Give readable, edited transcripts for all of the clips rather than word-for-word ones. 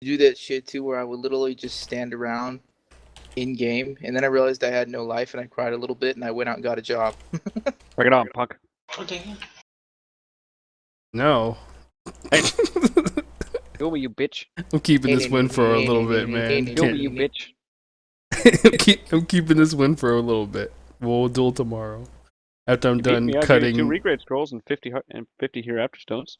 do that shit too, where I would literally just stand around in game, and then I realized I had no life, and I cried a little bit, and I went out and got a job. Bring it on, punk. Okay. No. Kill me, you bitch. I'm keeping this win for a little bit, man. Kill me, you bitch. I'm keeping this win for a little bit. We'll duel tomorrow. After I'm done me, cutting 2 regrade scrolls and 50 hereafter stones.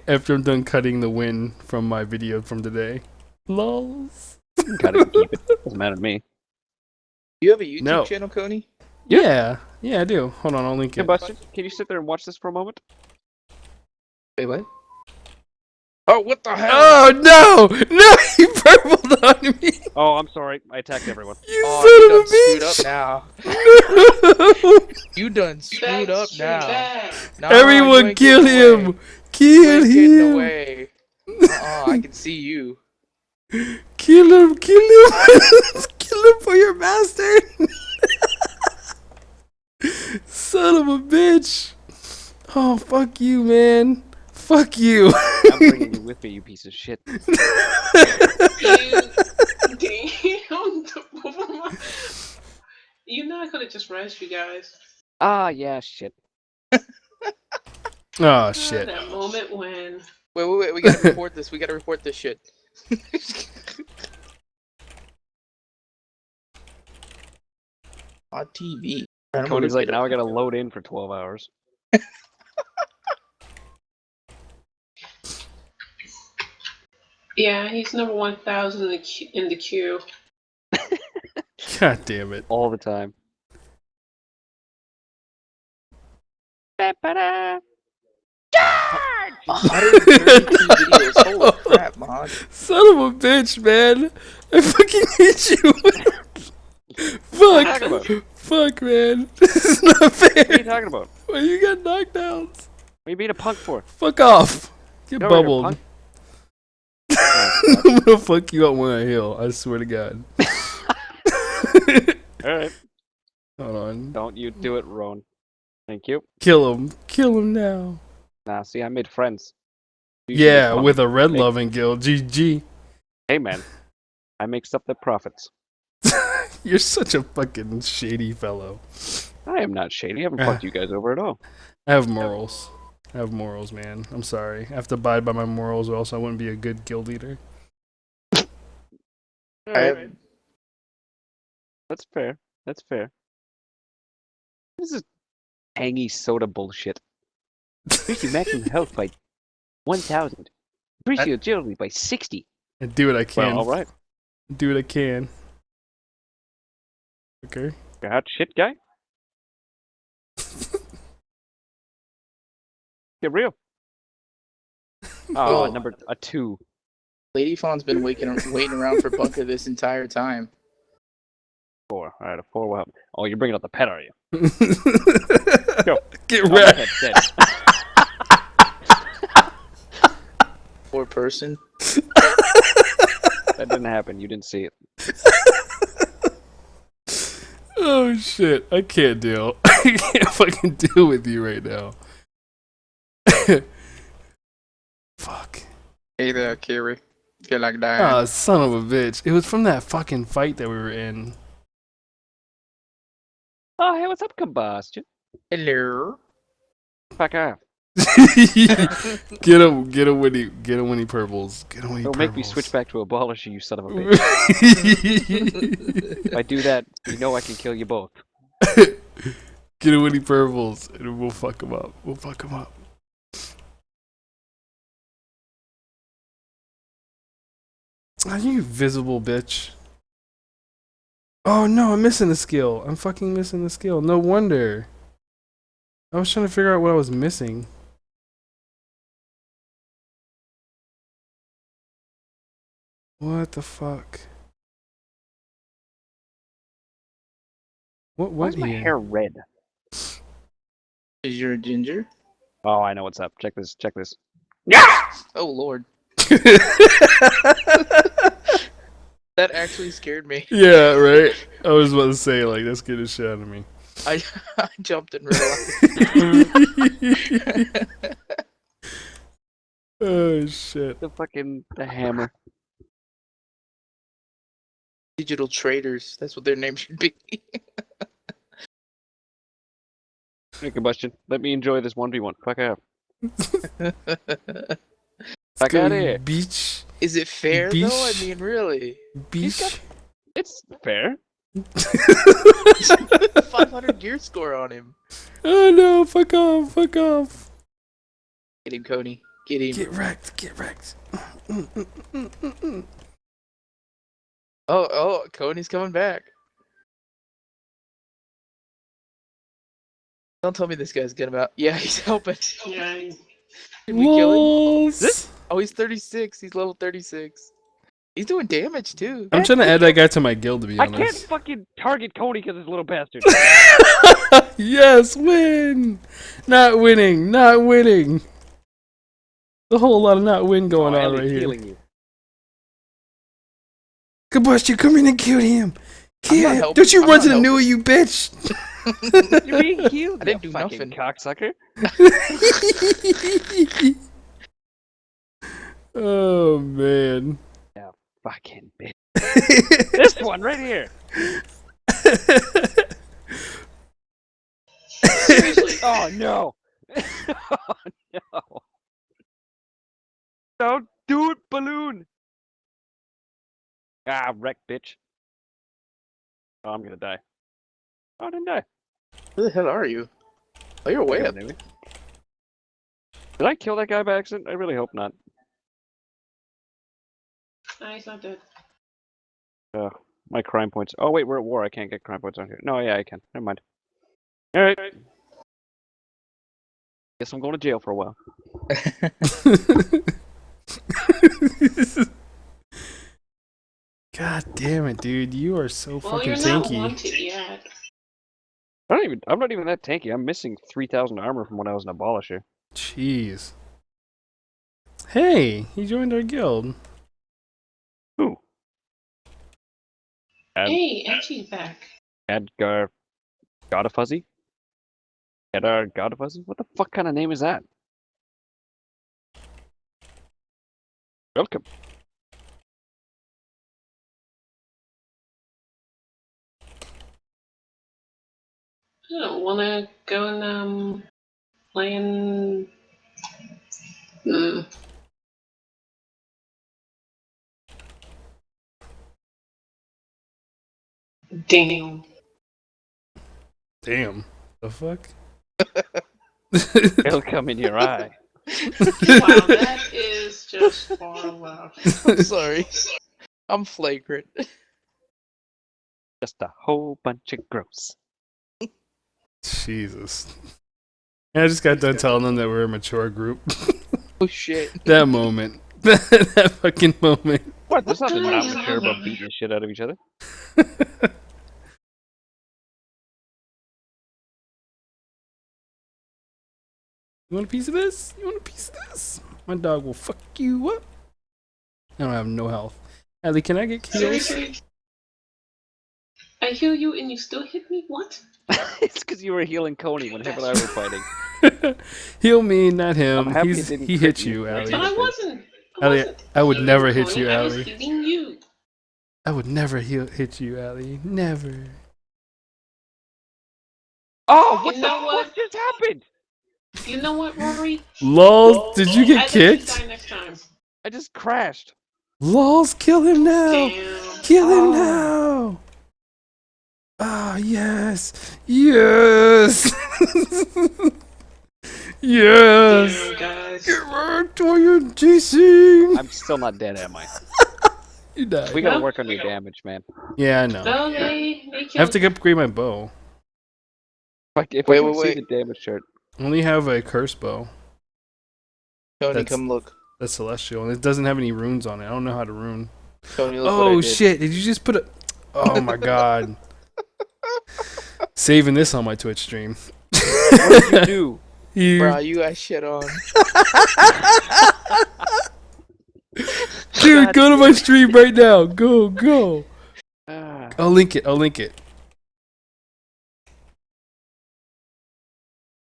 after I'm done cutting the win from my video from today. Lols. Gotta keep it. Doesn't matter to me. Do you have a YouTube No. channel, Coney? Yeah, I do. Hold on, I'll link Hey, it. Buster, can you sit there and watch this for a moment? Wait, what? Oh, what the hell? Oh no! No, you purpled on me. Oh, I'm sorry. I attacked everyone. You Oh, you done son screwed up of a now. bitch! No. You done screwed up now. Nah, Everyone you ain't kill getting him! away. Kill You ain't getting him! away. I can see you. Kill him! Kill him! Kill him for your master! Son of a bitch! Oh, fuck you, man. Fuck you. I'm bringing you with me, you piece of shit. Damn. You know I could have just rushed you guys. Ah, yeah, shit. Oh, shit. That moment when. Wait. We gotta report this. We gotta report this shit. On TV. Cody's like, now I gotta load in for 12 hours. Yeah, he's number 1,000 in the queue. God damn it. All the time. Ba-ba-da. 132 videos. Holy crap, Mod. Son of a bitch, man. I fucking hate you. talking about? Fuck. Fuck, man. This is not What are you fair. talking about? Why you got knockdowns? What are you being a punk for? Fuck off. Get No, you're a bubbled. punk. I'm gonna fuck you up when I heal. I swear to God. Alright. Hold on. Don't you do it, Roan. Thank you. Kill him. Kill him now. Nah, see, I made friends. You should Yeah, make with a red Make- loving guild. GG. Hey, man. I make stuff that profits. You're such a fucking shady fellow. I am not shady. I haven't fucked you guys over at all. I have morals. I have morals, man. I'm sorry. I have to abide by my morals or else I wouldn't be a good guild leader. Alright. That's fair. That's fair. This is tangy soda bullshit. Increase your maximum health by 1,000. Increase your agility by 60. I do what I can. Well, alright. Do what I can. Okay. You're a hot shit guy? Get real. Oh, Oh. number 2. Lady Fawn's been waiting around for Bunker this entire time. 4. Alright, a 4 will help. Oh, you're bringing up the pet, are you? Go. Get Oh, my wrecked. head's dead. Poor person. That didn't happen. You didn't see it. Oh shit. I can't deal. I can't fucking deal with you right now. Fuck. Hey there, Kiri. Feel like dying. Ah, son of a bitch. It was from that fucking fight that we were in. Oh, hey, what's up, combustion? Hello. Fuck off. Get him when he purples. Get him when he Don't purples. make me switch back to abolisher, you son of a bitch. If I do that, you know I can kill you both. Get him when he purples, and we'll fuck him up. We'll fuck him up. Are you visible, bitch? Oh no, I'm missing a skill. I'm fucking missing a skill. No wonder. I was trying to figure out what I was missing. What the fuck? What Why is my here? hair red? Is your a ginger? Oh, I know what's up. Check this. Check this. Oh lord. That actually scared me. Yeah, right? I was about to say, like, that scared the shit out of me. I jumped in real life. Oh shit. The hammer. Digital traders. That's what their name should be. Hey, combustion. Let me enjoy this 1v1. Fuck out. Fuck go, out you here. beach. Is it fair though? I Beach. mean, really? Beach. It's fair. 500 gear score on him. Oh no, fuck off, fuck off. Get him, Coney. Get him. Get wrecked, get wrecked. Oh, Coney's coming back. Don't tell me this guy's good about. Yeah, he's helping. Yeah. Did we kill him? Lols. Oh, he's 36. He's level 36. He's doing damage too. I'm trying to add that guy to my guild, to be I can't honest. fucking target Cody because this little bastard. Yes, win! Not winning, not winning. A whole lot of not win going on Ellie's right here. healing you. Combustion, come in and kill him. Kill not him. helping. Don't you I'm run not to the helping. newer, you bitch. You're being healed, I didn't you do fucking nothing. cocksucker. Oh man. Fucking bitch. This one right here. Seriously. Oh no. Oh no. Don't do it, balloon. Ah, wreck, bitch. Oh, I'm gonna die. Oh, I didn't die. Where the hell are you? Oh, you're way up. Maybe. Did I kill that guy by accident? I really hope not. Nah, he's not dead. My crime points. Oh wait, we're at war. I can't get crime points on here. No, yeah, I can. Never mind. All right. Guess I'm going to jail for a while. God damn it, dude. You are so Well, fucking you're not tanky. wanted yet. I'm not even that tanky. I'm missing 3,000 armor from when I was an abolisher. Jeez. Hey, he joined our guild. Who? Hey, Edgy's back. Edgar Godafuzzy? Edgar Godafuzzy? What the fuck kind of name is that? Welcome. I don't wanna go and play in. Damn. Damn. The fuck? It'll come in your eye. Wow, that is just far left. I'm sorry. I'm flagrant. Just a whole bunch of gross. Jesus. I just got done telling them that we're a mature group. Oh shit. That moment. That fucking moment. What? There's nothing not mature about beating the shit out of each other. You want a piece of this? You want a piece of this? My dog will fuck you up. I don't have no health. Ellie, can I get heals? Seriously? I heal you and you still hit me? What? It's because you were healing Coney when him and I were fighting. Heal me, not him. I'm happy it didn't He crit hit you. you, Ellie. But I wasn't. Ellie, I would never hit Coney, you, I was Ellie. hitting you. I would never hit you, Ellie. Never. Oh, what You the know what? fuck just happened? You know what, RorY? Lols, did you I get bet you kicked? die next time. I just crashed. Lols, kill him now! Damn. Kill him now! Ah, yes! Yes! Yes! Damn, guys. Get wrecked while you're chasing! I'm still not dead, am I? You died. We gotta No. work on your damage, man. Yeah, I know. No, they I killed have to upgrade my bow. If Wait, I can wait, see wait. the damage chart. I only have a curse bow. Tony, That's- come look. That's celestial, and it doesn't have any runes on it. I don't know how to rune. Tony, look what I Oh did. shit! Did you just put a? Oh my god! Saving this on my Twitch stream. What did you do? You, Bro, you got shit on. dude, God go to my stream right now. Go. Ah. I'll link it.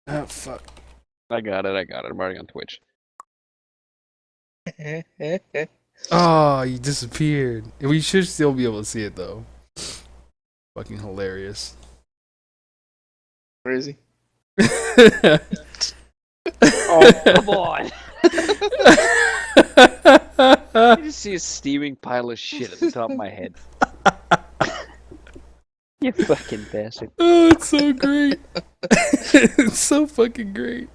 Oh fuck. I got it. I'm already on Twitch. Oh, you disappeared. We should still be able to see it though. Fucking hilarious. Where is he? Oh, come on! I just see a steaming pile of shit at the top of my head. You fucking bastard. Oh, it's so great. It's so fucking great.